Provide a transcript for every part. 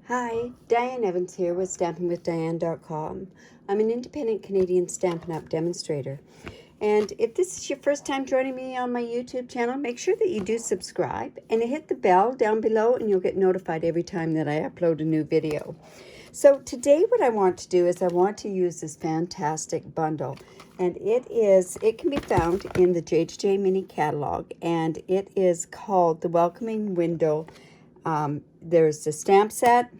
Hi, Diane Evans here with StampingWithDiane.com. I'm an independent Canadian Stampin' Up demonstrator. And if this is your first time joining me on my YouTube channel, make sure that you do subscribe and hit the bell down below and you'll get notified every time that I upload a new video. So today what I want to do is I want to use this fantastic bundle. And it can be found in the J2J Mini Catalog, and it is called the Welcoming Window. There's the stamp set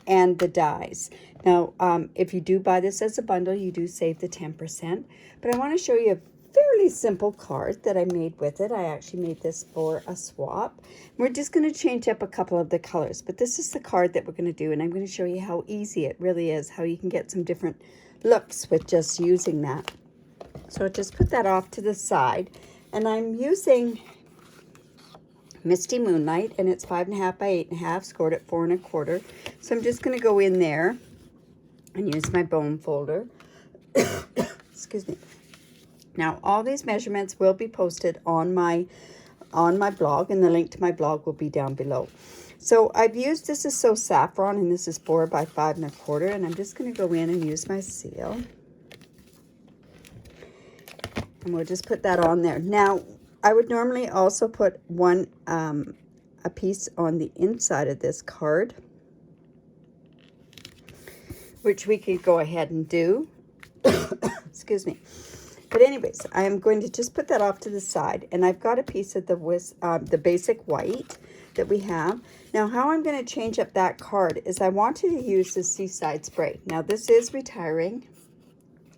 and the dies. Now, if you do buy this as a bundle, you do save the 10%. But I want to show you a fairly simple card that I made with it. I actually made this for a swap. We're just going to change up a couple of the colors. But this is the card that we're going to do, and I'm going to show you how easy it really is, how you can get some different looks with just using that. So just put that off to the side. And I'm using Misty Moonlight, and it's 5.5 by 8.5, scored at 4 1/4. So I'm just going to go in there and use my bone folder. Excuse me. Now all these measurements will be posted on my blog, and the link to my blog will be down below. So I've used, this is So Saffron, and this is 4 by 5 1/4, and I'm just going to go in and use my seal, and we'll just put that on there. Now I would normally also put a piece on the inside of this card, which we could go ahead and do. Excuse me. But anyways, I am going to just put that off to the side, and I've got a piece of the basic white that we have. Now, how I'm going to change up that card is I wanted to use the Seaside Spray. Now, this is retiring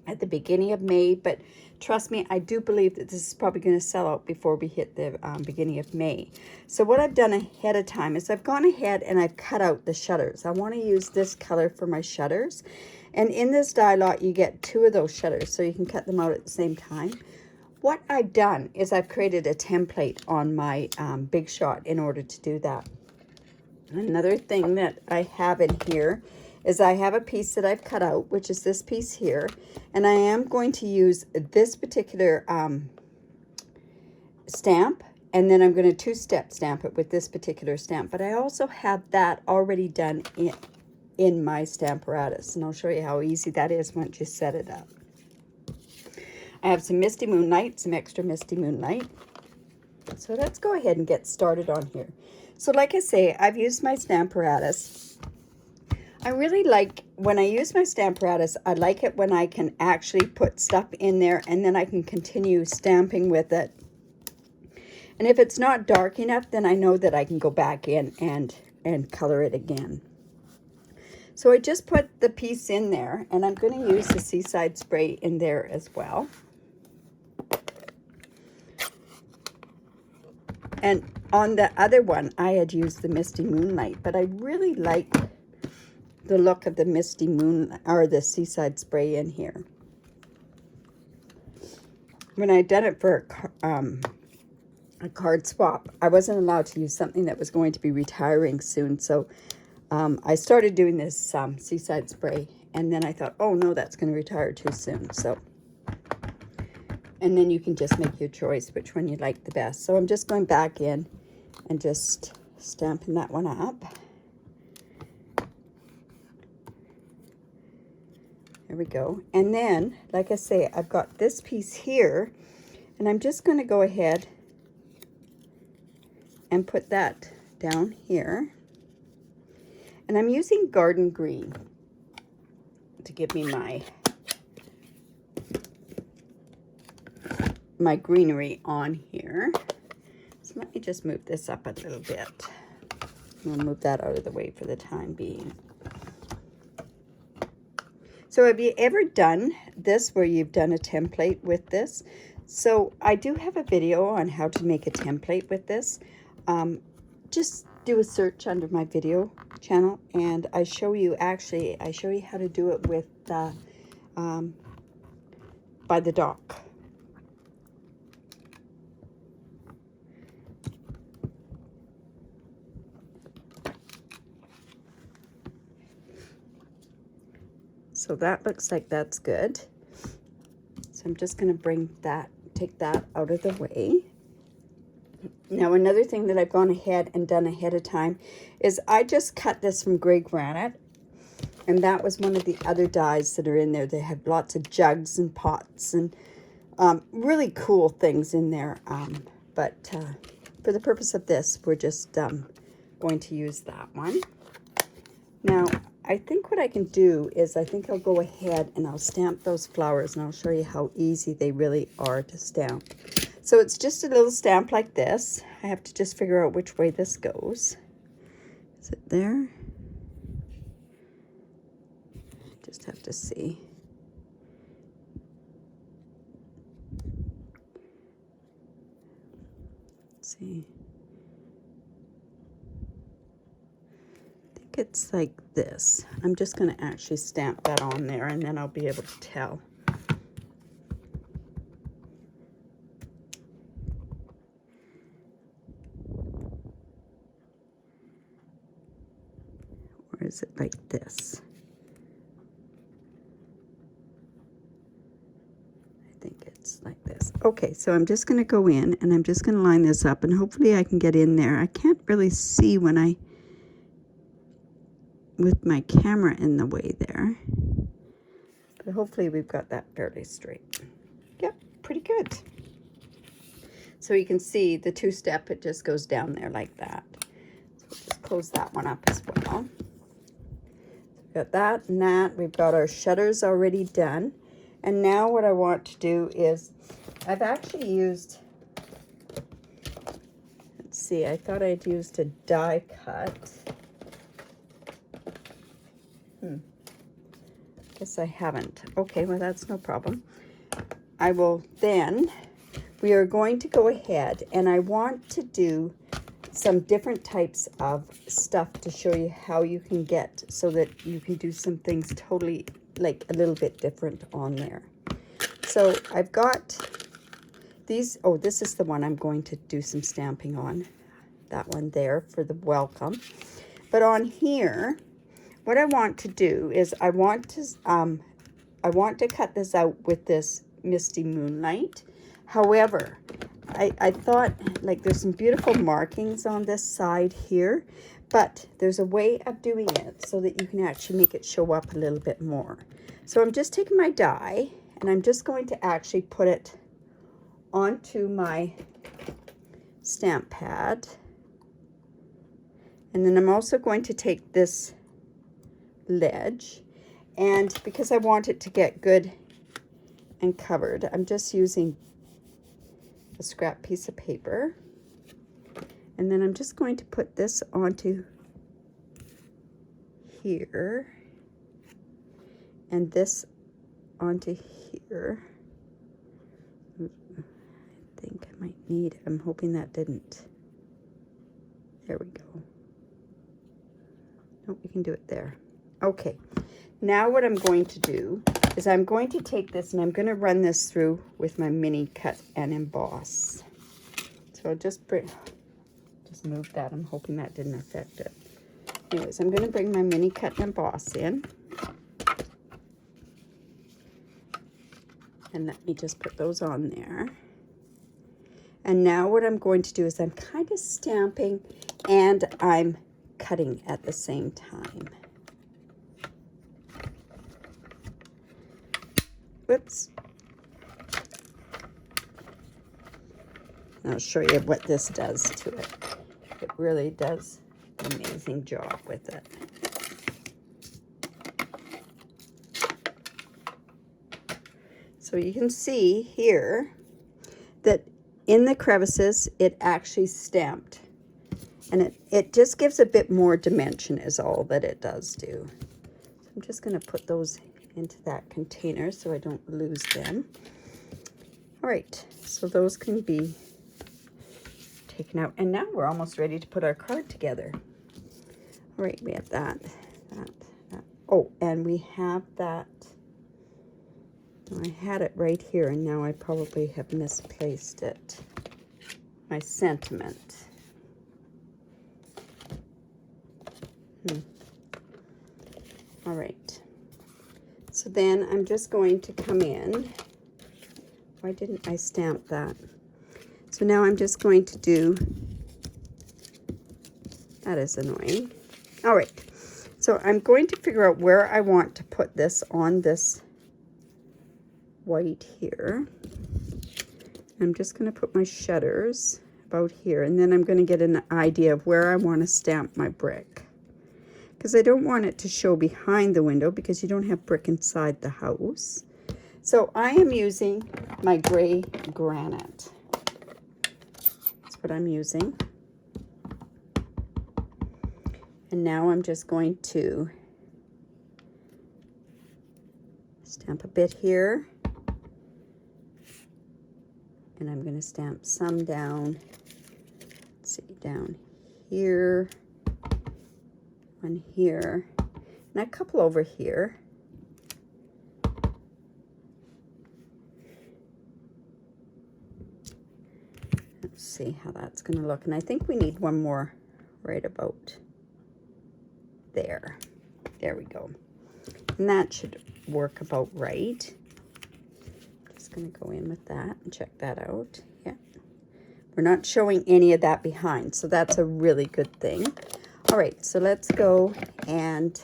at the beginning of May, but trust me, I do believe that this is probably going to sell out before we hit the beginning of May. So what I've done ahead of time is I've gone ahead and I've cut out the shutters. I want to use this color for my shutters. And in this die lot, you get 2 of those shutters, so you can cut them out at the same time. What I've done is I've created a template on my Big Shot in order to do that. Another thing that I have in here is I have a piece that I've cut out, which is this piece here, and I am going to use this particular stamp, and then I'm going to 2-step stamp it with this particular stamp. But I also have that already done in my Stamparatus, and I'll show you how easy that is once you set it up. I have some Misty Moonlight, some extra Misty Moonlight. So let's go ahead and get started on here. So like I say, I've used my Stamparatus. I really like, when I use my Stamparatus, I like it when I can actually put stuff in there and then I can continue stamping with it. And if it's not dark enough, then I know that I can go back in and color it again. So I just put the piece in there, and I'm going to use the Seaside Spray in there as well. And on the other one, I had used the Misty Moonlight, but I really like the look of the Misty Moon, or the Seaside Spray in here. When I done it for a card swap, I wasn't allowed to use something that was going to be retiring soon, so I started doing this Seaside Spray, and then I thought, oh no, that's going to retire too soon. So, and then you can just make your choice which one you like the best. So I'm just going back in and just stamping that one up. There we go. And then, like I say, I've got this piece here, and I'm just going to go ahead and put that down here. And I'm using Garden Green to give me my greenery on here. So let me just move this up a little bit. We'll move that out of the way for the time being. So have you ever done this where you've done a template with this? So I do have a video on how to make a template with this. Just do a search under my video channel, and I show you how to do it with by the dock. So that looks like that's good. So I'm just going to take that out of the way. Now, another thing that I've gone ahead and done ahead of time is I just cut this from gray granite. And that was one of the other dies that are in there. They have lots of jugs and pots and really cool things in there. But for the purpose of this, we're just going to use that one. Now, I think what I can do is I think I'll go ahead and I'll stamp those flowers, and I'll show you how easy they really are to stamp. So it's just a little stamp like this. I have to just figure out which way this goes. Is it there? Just have to see. Let's see. I think it's like this. I'm just going to actually stamp that on there, and then I'll be able to tell. Or is it like this? I think it's like this. Okay, so I'm just going to go in and I'm just going to line this up, and hopefully I can get in there. I can't really see when with my camera in the way there, but hopefully we've got that fairly straight. Yep, pretty good. So you can see the two-step, it just goes down there like that. So we'll just close that one up as well. We've got that and that. We've got our shutters already done. And now what I want to do is, I've actually used, let's see, I thought I'd used a die cut. Guess I haven't. Okay, well that's no problem. I will then, we are going to go ahead and I want to do some different types of stuff to show you how you can get so that you can do some things totally like a little bit different on there. So I've got these, oh, this is the one I'm going to do some stamping on. That one there for the welcome. But on here, what I want to do is I want to cut this out with this Misty Moonlight. However, I thought, like, there's some beautiful markings on this side here, but there's a way of doing it so that you can actually make it show up a little bit more. So I'm just taking my die and I'm just going to actually put it onto my stamp pad. And then I'm also going to take this ledge, and because I want it to get good and covered, I'm just using a scrap piece of paper, and then I'm just going to put this onto here and this onto here. I think I might need, I'm hoping that didn't, there we go. Nope, we can do it there. Okay, now what I'm going to do is I'm going to take this and I'm going to run this through with my mini cut and emboss. So I'll just move that. I'm hoping that didn't affect it. Anyways, I'm going to bring my mini cut and emboss in. And let me just put those on there. And now what I'm going to do is I'm kind of stamping and I'm cutting at the same time. Whoops. I'll show you what this does to it. It really does an amazing job with it. So you can see here that in the crevices, it actually stamped. And it just gives a bit more dimension is all that it does do. So I'm just going to put those into that container so I don't lose them. All right, so those can be taken out. And now we're almost ready to put our card together. All right, we have that. Oh, and we have that. I had it right here, and now I probably have misplaced it. My sentiment. All right. So then I'm just going to come in. Why didn't I stamp that? So now I'm just going to do That is annoying. All right, so I'm going to figure out where I want to put this on this white here. I'm just going to put my shutters about here, and then I'm going to get an idea of where I want to stamp my brick. Because I don't want it to show behind the window because you don't have brick inside the house. So I am using my gray granite. That's what I'm using. And now I'm just going to stamp a bit here. And I'm going to stamp some down, let's see, down here, one here, and a couple over here. Let's see how that's going to look. And I think we need one more right about there. There we go. And that should work about right. Going to go in with that and check that out. Yeah, we're not showing any of that behind, so that's a really good thing. All right, so let's go and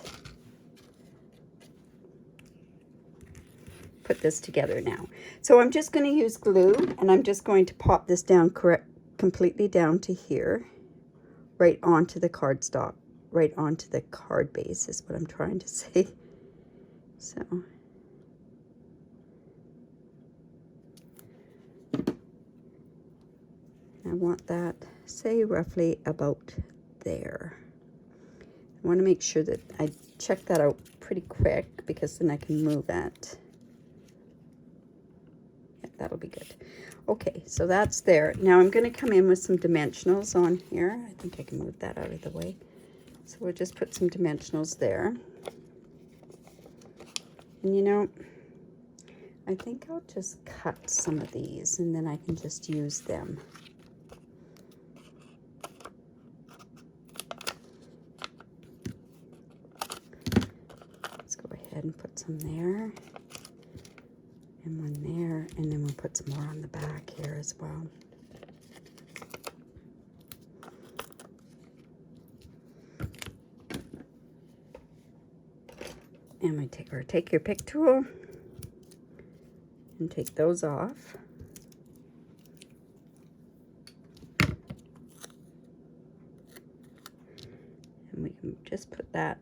put this together now. So I'm just going to use glue, and I'm just going to pop this down completely down to here, right onto the cardstock, right onto the card base is what I'm trying to say. So I want that, say, roughly about there. I want to make sure that I check that out pretty quick because then I can move it. Yeah, that'll be good. Okay, so that's there. Now I'm going to come in with some dimensionals on here. I think I can move that out of the way. So we'll just put some dimensionals there. And you know, I think I'll just cut some of these and then I can just use them. And put some there and one there, and then we'll put some more on the back here as well. And we take your pick tool and take those off. And we can just put that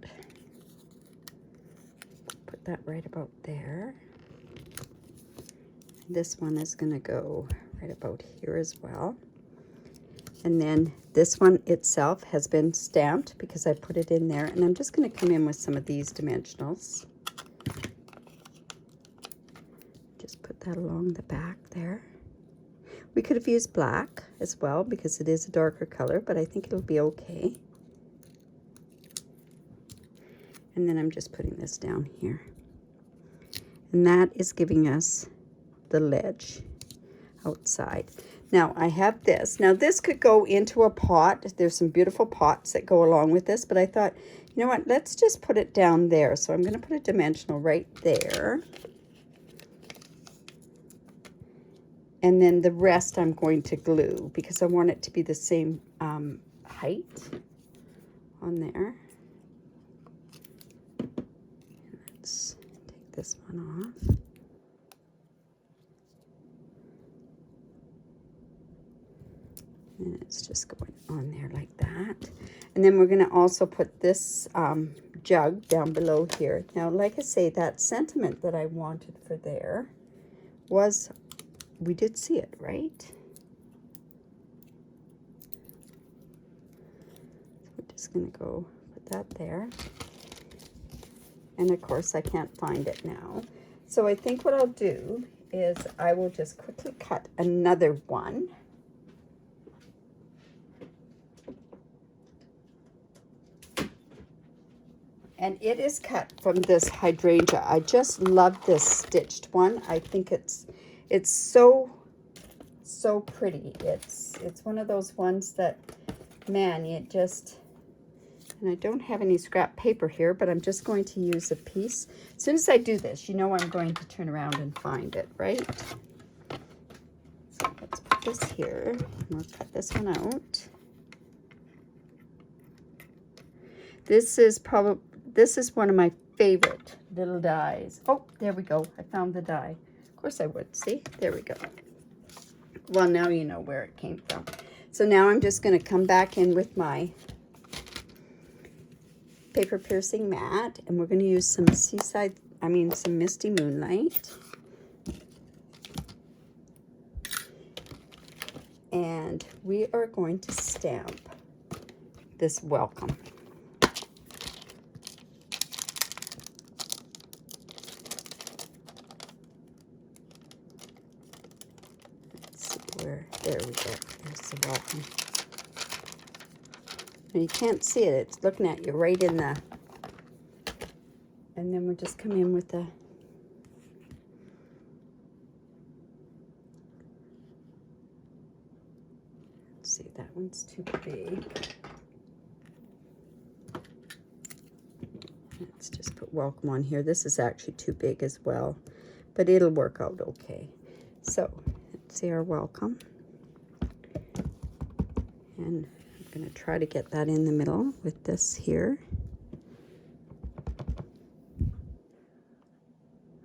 right about there. This one is going to go right about here as well. And then this one itself has been stamped because I put it in there. And I'm just going to come in with some of these dimensionals. Just put that along the back there. We could have used black as well because it is a darker color, but I think it'll be okay. And then I'm just putting this down here. And that is giving us the ledge outside. Now I have this. Now this could go into a pot. There's some beautiful pots that go along with this, but I thought, you know what, let's just put it down there. So I'm going to put a dimensional right there. And then the rest I'm going to glue because I want it to be the same height on there. Let's take this one off. And it's just going on there like that. And then we're going to also put this jug down below here. Now, like I say, that sentiment that I wanted for there was, we did see it, right? So we're just going to go put that there. And of course, I can't find it now. So I think what I'll do is I will just quickly cut another one. And it is cut from this hydrangea. I just love this stitched one. I think it's so pretty. It's one of those ones that, man, you just, and I don't have any scrap paper here, but I'm just going to use a piece. As soon as I do this, you know I'm going to turn around and find it, right? So let's put this here, and we'll cut this one out. This is one of my favorite little dies. Oh, there we go. I found the die. Of course I would. See? There we go. Well, now you know where it came from. So now I'm just going to come back in with my paper piercing mat, and we're going to use some some Misty Moonlight. And we are going to stamp this welcome. Let's see there we go. There's the welcome. And you can't see it, it's looking at you right in the, and then we'll just come in with the, let's see, that one's too big. Let's just put welcome on here. This is actually too big as well, but it'll work out okay. So let's see our welcome. And I'm going to try to get that in the middle with this here.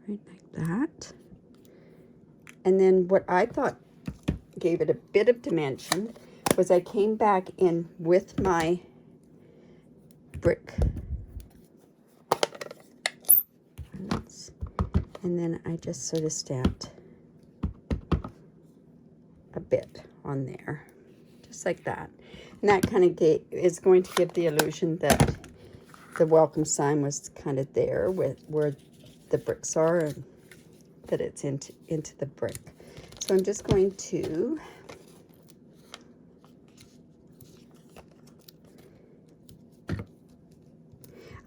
Right like that. And then what I thought gave it a bit of dimension was I came back in with my brick. And then I just sort of stamped a bit on there, just like that. And that kind of is going to give the illusion that the welcome sign was kind of there with where the bricks are, and that it's into the brick. So I'm just going to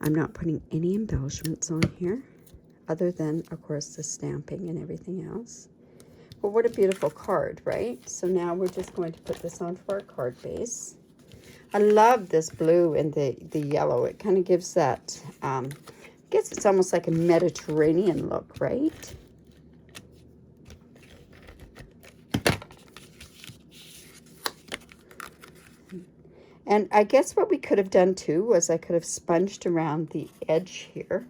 I'm not putting any embellishments on here, other than, of course, the stamping and everything else. But what a beautiful card, right? So now we're just going to put this onto our card base. I love this blue and the yellow. It kind of gives that, I guess it's almost like a Mediterranean look, right? And I guess what we could have done too was I could have sponged around the edge here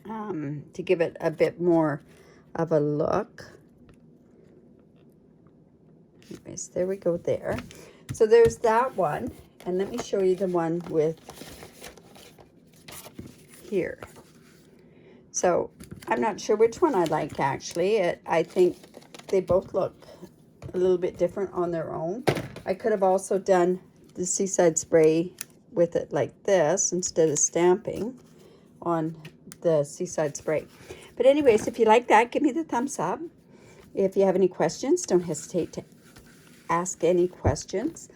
to give it a bit more of a look. Anyways, there we go there. So there's that one. And let me show you the one with here. So I'm not sure which one I like actually. I think they both look a little bit different on their own. I could have also done the Seaside Spray with it like this instead of stamping on the Seaside Spray. But anyways, if you like that, give me the thumbs up. If you have any questions, don't hesitate to ask any questions.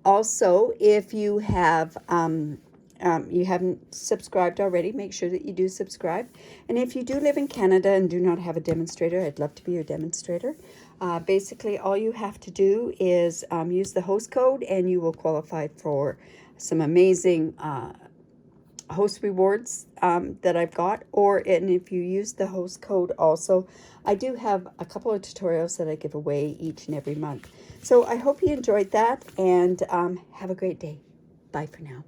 Also, if you have you haven't subscribed already, make sure that you do subscribe. And if you do live in Canada and do not have a demonstrator, I'd love to be your demonstrator. Basically, all you have to do is use the host code and you will qualify for some amazing host rewards that I've got. And if you use the host code also, I do have a couple of tutorials that I give away each and every month. So I hope you enjoyed that, and have a great day. Bye for now.